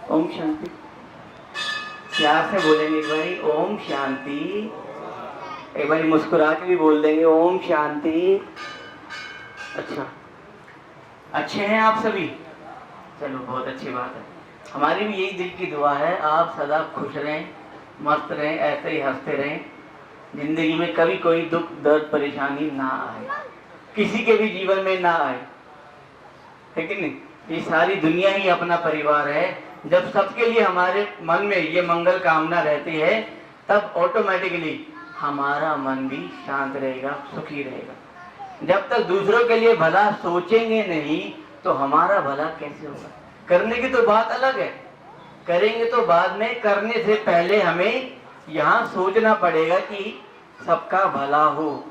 ओम शांति। प्यार से बोलेंगे एक बारी ओम शांति। एक बारी मुस्कुरा के भी बोल देंगे ओम शांति। अच्छा, अच्छे हैं आप सभी? चलो बहुत अच्छी बात है। हमारी भी यही दिल की दुआ है, आप सदा खुश रहें, मस्त रहें, ऐसे ही हंसते रहें, जिंदगी में कभी कोई दुख दर्द परेशानी ना आए, किसी के भी जीवन में ना आए, है कि नहीं? ये सारी दुनिया ही अपना परिवार है। जब सबके लिए हमारे मन में ये मंगल कामना रहती है, तब ऑटोमेटिकली हमारा मन भी शांत रहेगा, सुखी रहेगा। जब तक दूसरों के लिए भला सोचेंगे नहीं तो हमारा भला कैसे होगा? करने की तो बात अलग है, करेंगे तो बाद में, करने से पहले हमें यहाँ सोचना पड़ेगा कि सबका भला हो,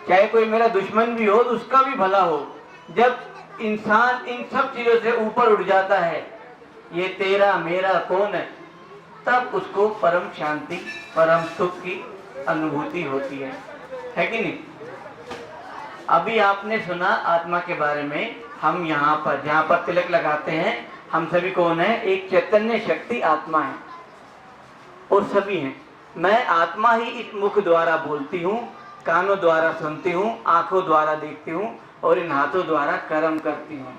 चाहे कोई मेरा दुश्मन भी हो तो उसका भी भला हो। जब इंसान इन सब चीजों से ऊपर उठ जाता है, ये तेरा मेरा कौन है, तब उसको परम शांति परम सुख की अनुभूति होती है कि नहीं? अभी आपने सुना आत्मा के बारे में। हम यहाँ पर जहाँ पर तिलक लगाते हैं, हम सभी कौन है? एक चैतन्य शक्ति आत्मा है और सभी हैं। मैं आत्मा ही इस मुख द्वारा बोलती हूँ, कानों द्वारा सुनती हूँ, आंखों द्वारा देखती हूँ और इन हाथों द्वारा कर्म करती हूँ।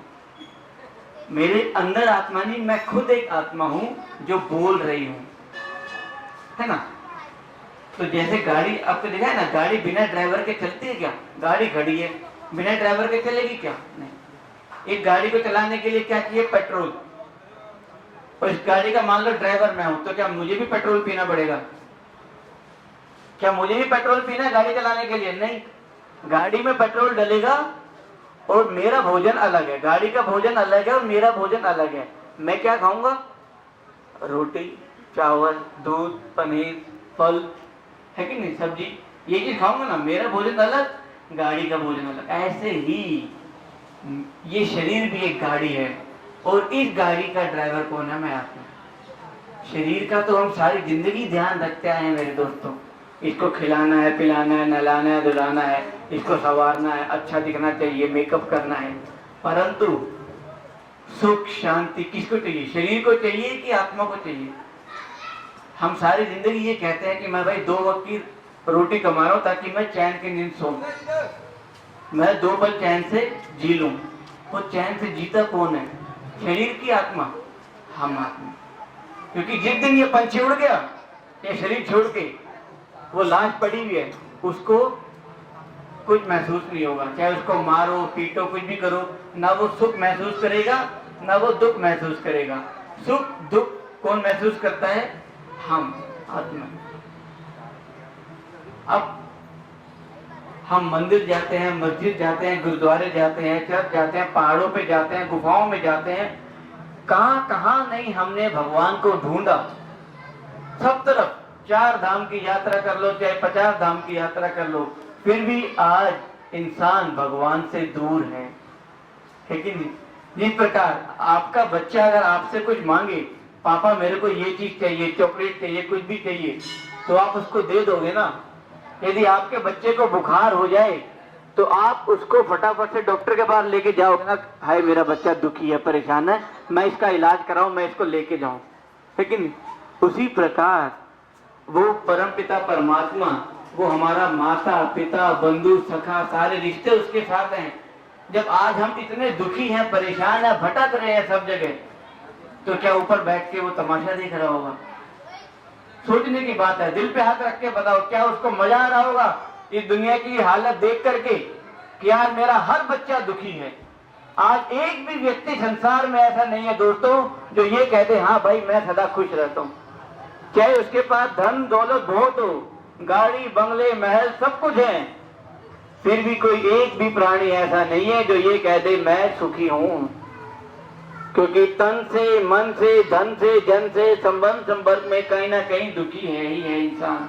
मेरे अंदर आत्मा नहीं, मैं खुद एक आत्मा हूँ जो बोल रही हूँ, है ना? तो जैसे गाड़ी आपको देखा है ना, गाड़ी बिना ड्राइवर के चलती है क्या? गाड़ी खड़ी है, बिना ड्राइवर के चलेगी क्या? नहीं। एक गाड़ी को चलाने के लिए क्या चाहिए? पेट्रोल। और इस गाड़ी का मान लो ड्राइवर मैं हूं, तो क्या मुझे भी पेट्रोल पीना पड़ेगा? क्या मुझे भी पेट्रोल पीना है गाड़ी चलाने के लिए? नहीं। गाड़ी में पेट्रोल डलेगा और मेरा भोजन अलग है, गाड़ी का भोजन अलग है और मेरा भोजन अलग है। मैं क्या खाऊंगा? रोटी, चावल, दूध, पनीर, फल, है कि नहीं, सब्जी, ये चीज खाऊंगा ना। मेरा भोजन अलग, गाड़ी का भोजन अलग। ऐसे ही ये शरीर भी एक गाड़ी है और इस गाड़ी का ड्राइवर कौन है? मैं आत्मा। शरीर का तो हम सारी जिंदगी ध्यान रखते आए हैं मेरे दोस्तों। इसको खिलाना है, पिलाना है, नहलाना है, धुलाना है, इसको संवारना है, अच्छा दिखना चाहिए, मेकअप करना है। परंतु सुख शांति किसको चाहिए? शरीर को चाहिए कि आत्मा को चाहिए? हम सारी जिंदगी ये कहते हैं कि मैं भाई 2 वक्त की रोटी कमा रहा हूं ताकि मैं चैन की नींद सो, मैं 2 पल चैन से जी लूं। वो चैन से जीता कौन है? शरीर की आत्मा? हम आत्मा। क्योंकि जिस दिन ये पंछी उड़ गया, ये शरीर छोड़ के, वो लाश पड़ी हुई है, उसको कुछ महसूस नहीं होगा। चाहे उसको मारो, पीटो, कुछ भी करो, ना वो सुख महसूस करेगा ना वो दुख महसूस करेगा। सुख दुख कौन महसूस करता है? हम, आत्मा। अब हम मंदिर जाते हैं, मस्जिद जाते हैं, गुरुद्वारे जाते हैं, चर्च जाते हैं, पहाड़ों पे जाते हैं, गुफाओं में जाते हैं, कहां कहां नहीं हमने भगवान को ढूंढा। सब तरफ 4 धाम की यात्रा कर लो, चाहे 50 धाम की यात्रा कर लो, फिर भी आज इंसान भगवान से दूर है कि नहीं? जिस प्रकार आपका बच्चा अगर आपसे कुछ मांगे, पापा मेरे को ये चीज चाहिए, चॉकलेट चाहिए, कुछ भी चाहिए, तो आप उसको दे दोगे ना। यदि आपके बच्चे को बुखार हो जाए तो आप उसको फटाफट से डॉक्टर के पास लेके जाओगे ना, हाय मेरा बच्चा दुखी है, परेशान है, मैं इसका इलाज कराऊं, मैं इसको लेके जाऊं, है कि नहीं? उसी प्रकार वो परमपिता परमात्मा, वो हमारा माता पिता बंधु सखा, सारे रिश्ते उसके साथ हैं। जब आज हम इतने दुखी हैं, परेशान हैं, भटक रहे हैं सब जगह, तो क्या ऊपर बैठ के वो तमाशा देख रहा होगा? सोचने की बात है। दिल पे हाथ रख के बताओ, क्या उसको मजा आ रहा होगा इस दुनिया की हालत देख करके कि यार मेरा हर बच्चा दुखी है? आज एक भी व्यक्ति संसार में ऐसा नहीं है दोस्तों जो ये कहते हाँ भाई मैं सदा खुश रहता हूँ। चाहे उसके पास धन दौलत बहुत हो, गाड़ी बंगले महल सब कुछ है, फिर भी कोई एक भी प्राणी ऐसा नहीं है जो ये कहते मैं सुखी हूँ। क्योंकि तन से, मन से, धन से, जन से, संबंध संपर्क में कहीं ना कहीं दुखी है ही है इंसान।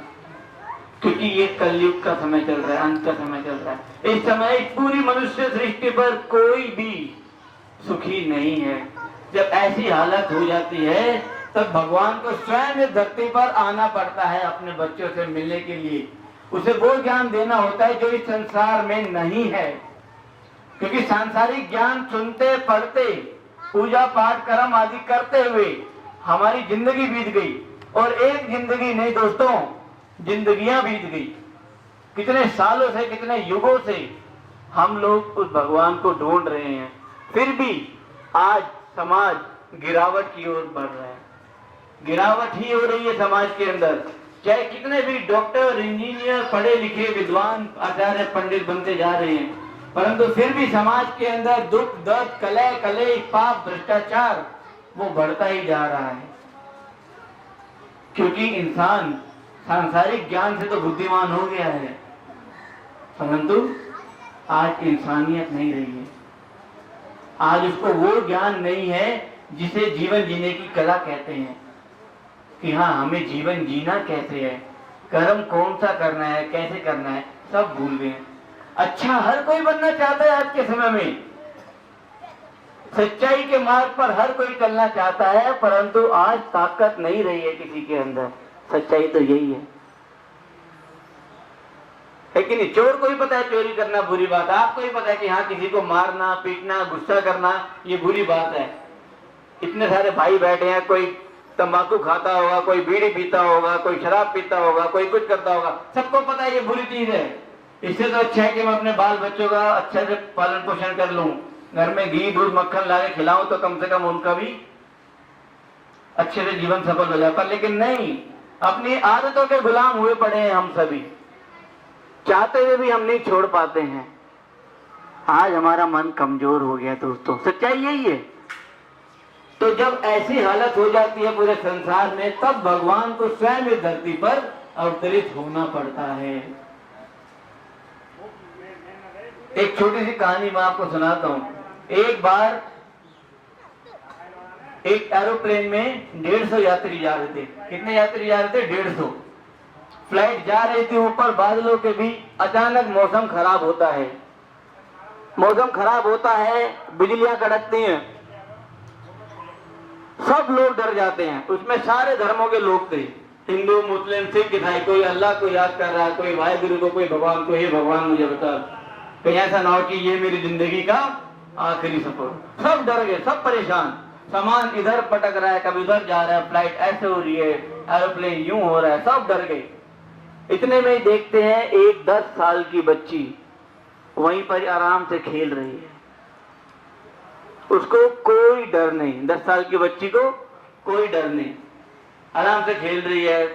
क्योंकि ये कलयुग का समय चल रहा है, अंत का समय चल रहा है। इस समय पूरी मनुष्य सृष्टि पर कोई भी सुखी नहीं है। जब ऐसी हालत हो जाती है तब भगवान को स्वयं इस धरती पर आना पड़ता है अपने बच्चों से मिलने के लिए। उसे वो ज्ञान देना होता है जो इस संसार में नहीं है। क्योंकि सांसारिक ज्ञान सुनते पढ़ते पूजा पाठ कर्म आदि करते हुए हमारी जिंदगी बीत गई, और एक जिंदगी नहीं दोस्तों, जिंदगियां बीत गई। कितने सालों से, कितने युगों से हम लोग उस भगवान को ढूंढ रहे हैं, फिर भी आज समाज गिरावट की ओर बढ़ रहा है। गिरावट ही हो रही है समाज के अंदर। चाहे कितने भी डॉक्टर, इंजीनियर, पढ़े लिखे विद्वान, आचार्य, पंडित बनते जा रहे हैं, परंतु फिर भी समाज के अंदर दुख, दर्द, कलह, कलेश, पाप, भ्रष्टाचार वो बढ़ता ही जा रहा है। क्योंकि इंसान सांसारिक ज्ञान से तो बुद्धिमान हो गया है, परंतु आज इंसानियत नहीं रही है। आज उसको वो ज्ञान नहीं है जिसे जीवन जीने की कला कहते हैं, कि हाँ हमें जीवन जीना कैसे है, कर्म कौन सा करना है, कैसे करना है, सब भूल गए। अच्छा हर कोई बनना चाहता है आज के समय में, सच्चाई के मार्ग पर हर कोई चलना चाहता है, परंतु आज ताकत नहीं रही है किसी के अंदर। सच्चाई तो यही है। लेकिन चोर को ही पता है चोरी करना बुरी बात है, आपको ही पता है कि हाँ किसी को मारना, पीटना, गुस्सा करना ये बुरी बात है। इतने सारे भाई बैठे हैं, कोई तंबाकू खाता होगा, कोई बीड़ी पीता होगा, कोई शराब पीता होगा, कोई कुछ करता होगा, सबको पता है ये बुरी चीज है। इससे तो अच्छा है कि मैं अपने बाल बच्चों का अच्छे से पालन पोषण कर लूं, घर में घी, दूध, मक्खन ला के खिलाऊं, तो कम से कम उनका भी अच्छे से जीवन सफल हो जाता। लेकिन नहीं, अपनी आदतों के गुलाम हुए पड़े हैं हम सभी, चाहते हुए भी हम नहीं छोड़ पाते हैं। आज हमारा मन कमजोर हो गया दोस्तों, सच्चाई यही है। तो जब ऐसी हालत हो जाती है पूरे संसार में, तब भगवान को स्वयं इस धरती पर अवतरित होना पड़ता है। एक छोटी सी कहानी मैं आपको सुनाता हूं। एक बार एक एरोप्लेन में 150 यात्री जा रहे थे। कितने यात्री जा रहे थे? 150। फ्लाइट जा रही थी ऊपर बादलों के भी, अचानक मौसम खराब होता है। मौसम खराब होता है, बिजलियां कड़कती हैं, सब लोग डर जाते हैं। उसमें सारे धर्मों के लोग थे, हिंदू, मुस्लिम, सिख, ईसाई। कोई अल्लाह को याद कर रहा है, कोई वाहिगुरु को, कोई भगवान को, हे भगवान मुझे बता, कहीं ऐसा ना हो कि ये मेरी जिंदगी का आखिरी सफर। सब डर गए, सब परेशान। सामान इधर पटक रहा है, कभी उधर जा रहा है, फ्लाइट ऐसे हो रही है, एरोप्लेन यूं हो रहा है, सब डर गए। इतने में ही देखते हैं एक 10 साल की बच्ची वहीं पर आराम से खेल रही है। उसको कोई डर नहीं, 10 साल की बच्ची को कोई डर नहीं, आराम से खेल रही है।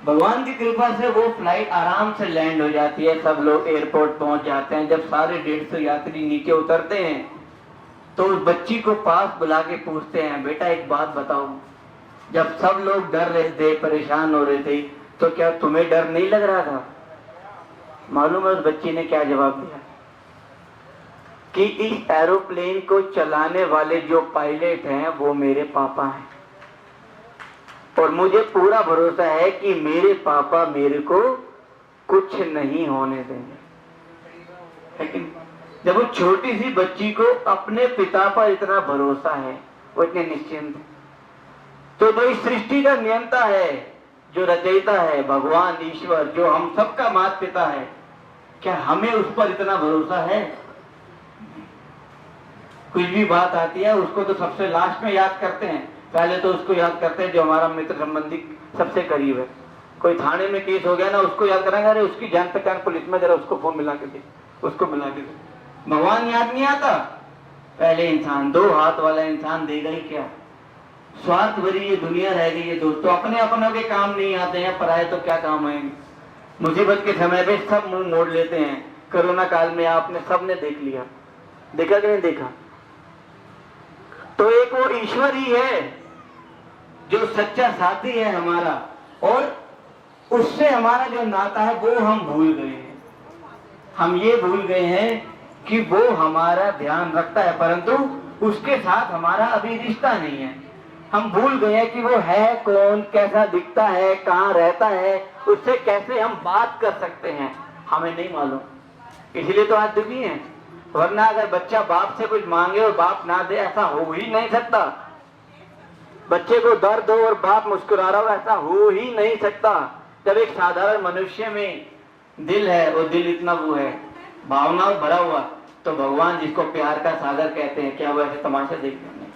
भगवान की कृपा से वो फ्लाइट आराम से लैंड हो जाती है, सब लोग एयरपोर्ट पहुंच जाते हैं। जब सारे 150 यात्री नीचे उतरते हैं तो उस बच्ची को पास बुला के पूछते हैं, बेटा एक बात बताओ, जब सब लोग डर रहे थे, परेशान हो रहे थे, तो क्या तुम्हें डर नहीं लग रहा था? मालूम है उस बच्ची ने क्या जवाब दिया? कि इस एरोप्लेन को चलाने वाले जो पायलट हैं वो मेरे पापा हैं, और मुझे पूरा भरोसा है कि मेरे पापा मेरे को कुछ नहीं होने देंगे। लेकिन जब वो छोटी सी बच्ची को अपने पिता पर इतना भरोसा है, वो इतने निश्चिंत है, तो जो इस सृष्टि का नियंता है, जो रचयिता है, भगवान ईश्वर, जो हम सबका माता पिता है, क्या हमें उस पर इतना भरोसा है? कुछ भी बात आती है उसको तो सबसे लास्ट में याद करते हैं, पहले तो उसको याद करते हैं जो हमारा मित्र संबंधी सबसे करीब है। कोई थाने में केस हो गया ना, उसको याद करेंगे, अरे उसकी जान पहचान पुलिस में, जरा उसको फोन मिला के दे, उसको मिला के दे। भगवान याद नहीं आता? पहले इंसान, 2 हाथ वाला इंसान देगा ही क्या? स्वार्थ भरी ये दुनिया रह गई है दोस्तों, अपने अपनों के काम नहीं आते हैं, पराये तो क्या काम आएंगे। मुसीबत के समय पे सब मुंह मोड़ लेते हैं। कोरोना काल में आपने सबने देख लिया, देखा कि नहीं देखा? तो एक वो ईश्वर ही है जो सच्चा साथी है हमारा, और उससे हमारा जो नाता है वो हम भूल गए हैं। हम ये भूल गए हैं कि वो हमारा ध्यान रखता है, परंतु उसके साथ हमारा अभी रिश्ता नहीं है। हम भूल गए हैं कि वो है कौन, कैसा दिखता है, कहाँ रहता है, उससे कैसे हम बात कर सकते हैं, हमें नहीं मालूम। इसलिए तो आज दुखी हैं। वरना अगर बच्चा बाप से कुछ मांगे और बाप ना दे, ऐसा हो ही नहीं सकता। बच्चे को दर्द हो और बाप मुस्कुरा रहा हो, ऐसा हो ही नहीं सकता। जब एक साधारण मनुष्य में दिल है, वो दिल इतना वो है, भावनाओं भरा हुआ, तो भगवान जिसको प्यार का सागर कहते हैं, क्या वो ऐसे तमाशा देखते हैं?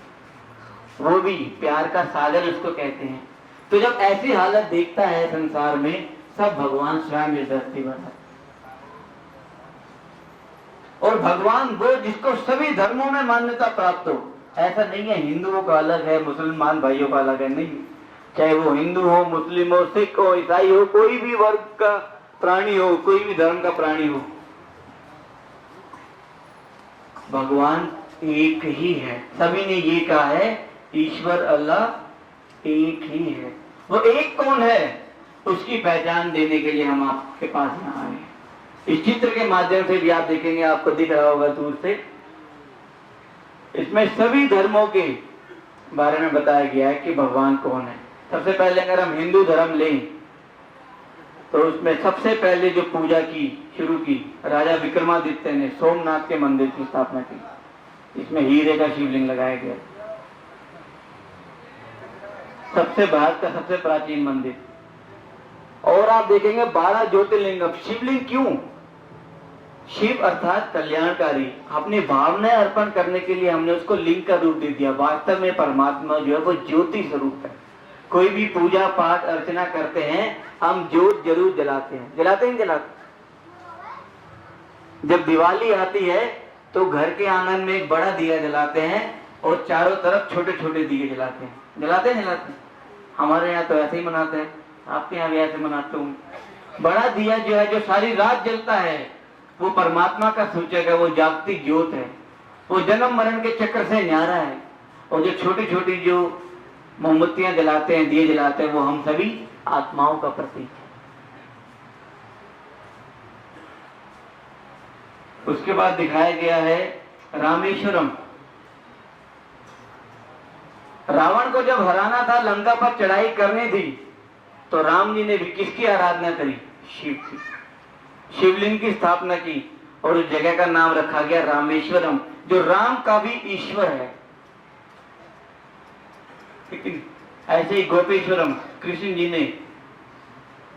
वो भी प्यार का सागर उसको कहते हैं। तो जब ऐसी हालत देखता है संसार में, सब भगवान स्वयं इस धरती पर है। और भगवान वो जिसको सभी धर्मों में मान्यता प्राप्त हो। ऐसा नहीं है हिंदुओं का अलग है, मुसलमान भाइयों का अलग है, नहीं। चाहे वो हिंदू हो, मुस्लिम हो, सिख हो, ईसाई हो, कोई भी वर्ग का प्राणी हो, कोई भी धर्म का प्राणी हो, भगवान एक ही है। सभी ने ये कहा है ईश्वर अल्लाह एक ही है। वो एक कौन है, उसकी पहचान देने के लिए हम आपके पास यहाँ आए। इस चित्र के माध्यम से भी आप देखेंगे, आपको दिख रहा होगा दूर से, इसमें सभी धर्मों के बारे में बताया गया है कि भगवान कौन है। सबसे पहले अगर हम हिंदू धर्म लें तो उसमें सबसे पहले जो पूजा की शुरू की, राजा विक्रमादित्य ने सोमनाथ के मंदिर की स्थापना की। इसमें हीरे का शिवलिंग लगाया गया, सबसे भारत का सबसे प्राचीन मंदिर। और आप देखेंगे 12 ज्योतिर्लिंग। शिवलिंग क्यों? शिव अर्थात कल्याणकारी। अपनी भावनाएं अर्पण करने के लिए हमने उसको लिंग का रूप दे दिया। वास्तव में परमात्मा जो है वो ज्योति स्वरूप है। कोई भी पूजा पाठ अर्चना करते हैं, हम ज्योत जरूर जलाते हैं। जलाते हैं, जलाते। जब दिवाली आती है तो घर के आंगन में एक बड़ा दिया जलाते हैं और चारों तरफ छोटे छोटे दिए जलाते हैं। जलाते हैं, जलाते हैं। हमारे यहाँ तो ऐसे ही मनाते हैं, आपके यहाँ भी ऐसे मनाते होंगे। बड़ा दिया जो है, जो सारी रात जलता है, वो परमात्मा का सूचक है, वो जागती ज्योत है, वो जन्म मरण के चक्र से न्यारा है। और जो छोटी छोटी जो मोमबत्तियां जलाते हैं, दिए जलाते हैं, वो हम सभी आत्माओं का प्रतीक है। उसके बाद दिखाया गया है रामेश्वरम। रावण को जब हराना था, लंका पर चढ़ाई करनी थी, तो राम जी ने भी किसकी आराधना करी? शिव की। शिवलिंग की स्थापना की और उस जगह का नाम रखा गया रामेश्वरम, जो राम का भी ईश्वर है। ऐसे ही गोपेश्वरम, कृष्ण जी ने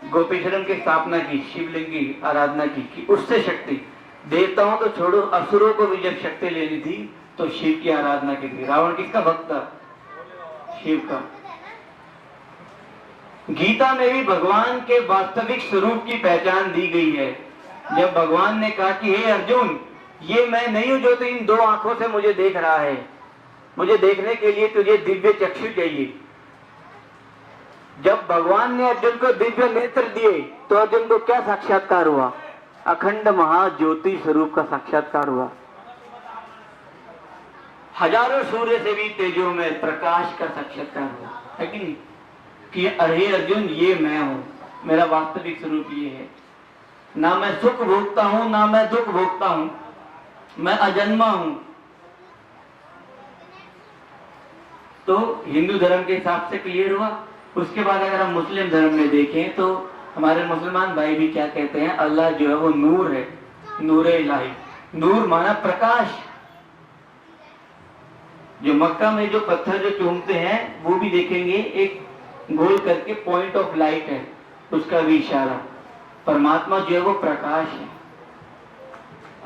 गोपेश्वरम की स्थापना की, शिवलिंग की आराधना की उससे शक्ति। देवताओं तो छोड़ो, असुरों को भी जब शक्ति लेनी थी तो शिव की आराधना की थी। रावण किसका भक्त था? शिव का। गीता में भी भगवान के वास्तविक स्वरूप की पहचान दी गई है। जब भगवान ने कहा कि हे अर्जुन, ये मैं नहीं हूं जो तो इन 2 आंखों से मुझे देख रहा है, मुझे देखने के लिए तुझे दिव्य चक्षु चाहिए। जब भगवान ने अर्जुन को दिव्य नेत्र दिए तो अर्जुन को क्या साक्षात्कार हुआ? अखंड महाज्योति स्वरूप का साक्षात्कार हुआ। हजारों सूर्य से भी तेजों में प्रकाश का साक्षात्कार हुआ, है कि नहीं? कि अरे अर्जुन, ये मैं हूं, मेरा वास्तविक स्वरूप ये है। ना मैं सुख भोगता हूं, ना मैं दुख भोगता हूं, मैं अजन्मा हूं। तो हिंदू धर्म के हिसाब से क्लियर हुआ। उसके बाद अगर हम मुस्लिम धर्म में देखें तो हमारे मुसलमान भाई भी क्या कहते हैं? अल्लाह जो है वो नूर है, नूर इलाही। नूर माना प्रकाश। जो मक्का में जो पत्थर जो चूमते हैं, वो भी देखेंगे एक गोल करके पॉइंट ऑफ लाइट है, उसका भी इशारा। परमात्मा जो है वो प्रकाश है।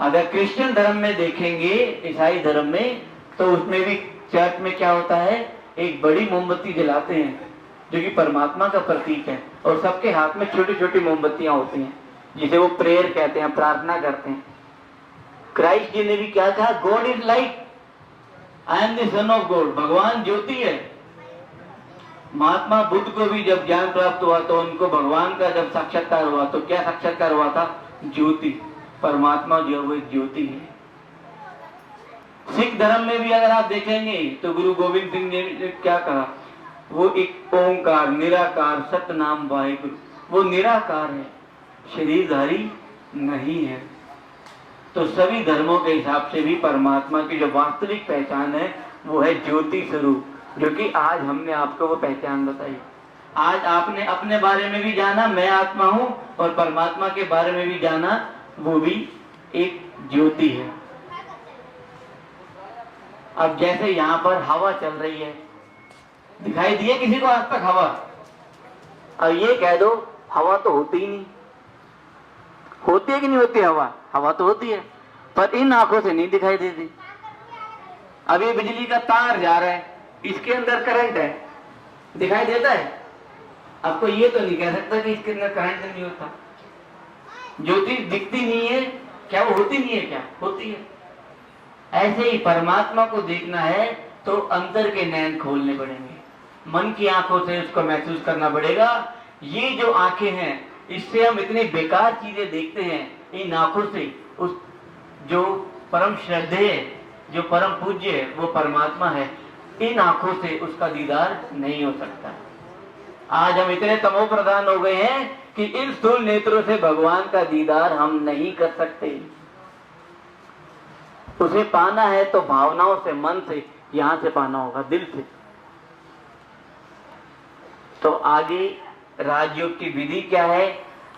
अगर क्रिश्चियन धर्म में देखेंगे, ईसाई धर्म में, तो उसमें भी चर्च में क्या होता है? एक बड़ी मोमबत्ती जलाते हैं जो कि परमात्मा का प्रतीक है, और सबके हाथ में छोटी छोटी मोमबत्तियां होती हैं, जिसे वो प्रेयर कहते हैं, प्रार्थना करते हैं। क्राइस्ट जी ने भी क्या कहा? God is light, I am the son of God. भगवान ज्योति है। महात्मा बुद्ध को भी जब ज्ञान प्राप्त हुआ तो उनको भगवान का जब साक्षात्कार हुआ तो क्या साक्षात्कार हुआ था? ज्योति। परमात्मा जो है वो ज्योति है। सिख धर्म में भी अगर आप देखेंगे तो गुरु गोविंद सिंह ने क्या कहा? वो एक ओंकार, निराकार, सतनाम वाहिगुरु। वो निराकार है, शरीरधारी नहीं है। तो सभी धर्मों के हिसाब से भी परमात्मा की जो वास्तविक पहचान है वो है ज्योति स्वरूप, जो कि आज हमने आपको वो पहचान बताई। आज आपने अपने बारे में भी जाना, मैं आत्मा हूं, और परमात्मा के बारे में भी जाना, वो भी एक ज्योति है। अब जैसे यहाँ पर हवा चल रही है, दिखाई दी है किसी को आज तक हवा? अब ये कह दो हवा तो होती ही नहीं। होती है कि नहीं होती हवा? हवा तो होती है। पर इन आंखों से नहीं दिखाई देती। अब ये बिजली का तार जा रहा है, इसके अंदर करंट है, दिखाई देता है? आपको ये तो नहीं कह सकता कि इसके अंदर करंट नहीं होता। जो चीज दिखती नहीं है क्या वो होती नहीं है? क्या होती है? ऐसे ही परमात्मा को देखना है तो अंतर के नैन खोलने पड़ेंगे, मन की आंखों से उसको महसूस करना पड़ेगा। ये जो आंखें हैं इससे हम इतनी बेकार चीजें देखते हैं, इन आंखों से उस जो परम श्रद्धेय, जो परम पूज्य है वो परमात्मा है, इन आंखों से उसका दीदार नहीं हो सकता। आज हम इतने तमो प्रधान हो गए हैं कि इन स्थूल नेत्रों से भगवान का दीदार हम नहीं कर सकते। उसे पाना है तो भावनाओं से, मन से, यहां से पाना होगा, दिल से। तो आगे राजयोग की विधि क्या है,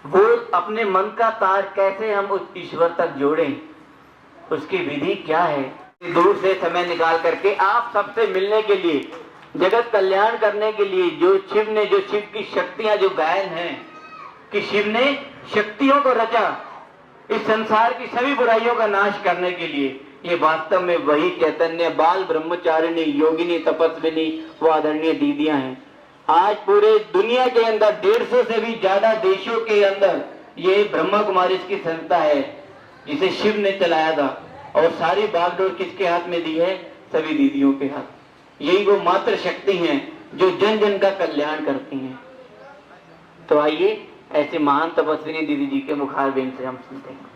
वो अपने मन का तार कैसे हम उस ईश्वर तक जोड़ें, उसकी विधि क्या है। दूर से समय निकाल करके आप सबसे मिलने के लिए, जगत कल्याण करने के लिए, जो शिव ने, जो शिव की शक्तियां जो गायन हैं कि शिव ने शक्तियों को रचा इस संसार की सभी बुराइयों का नाश करने के लिए, ये वास्तव में वही चैतन्य बाल ब्रह्मचारिणी योगिनी तपस्विनी वो आदरणीय दीदियां हैं। आज पूरे दुनिया के अंदर 150 से भी ज्यादा देशों के अंदर ये ब्रह्मा कुमारी की संस्था है जिसे शिव ने चलाया था, और सारी बागडोर किसके हाथ में दी है? सभी दीदियों के हाथ। यही वो मात्र शक्ति हैं जो जन जन का कल्याण करती हैं। तो आइए ऐसे महान तपस्विनी दीदी जी के मुखारबिंद से हम सुनते हैं।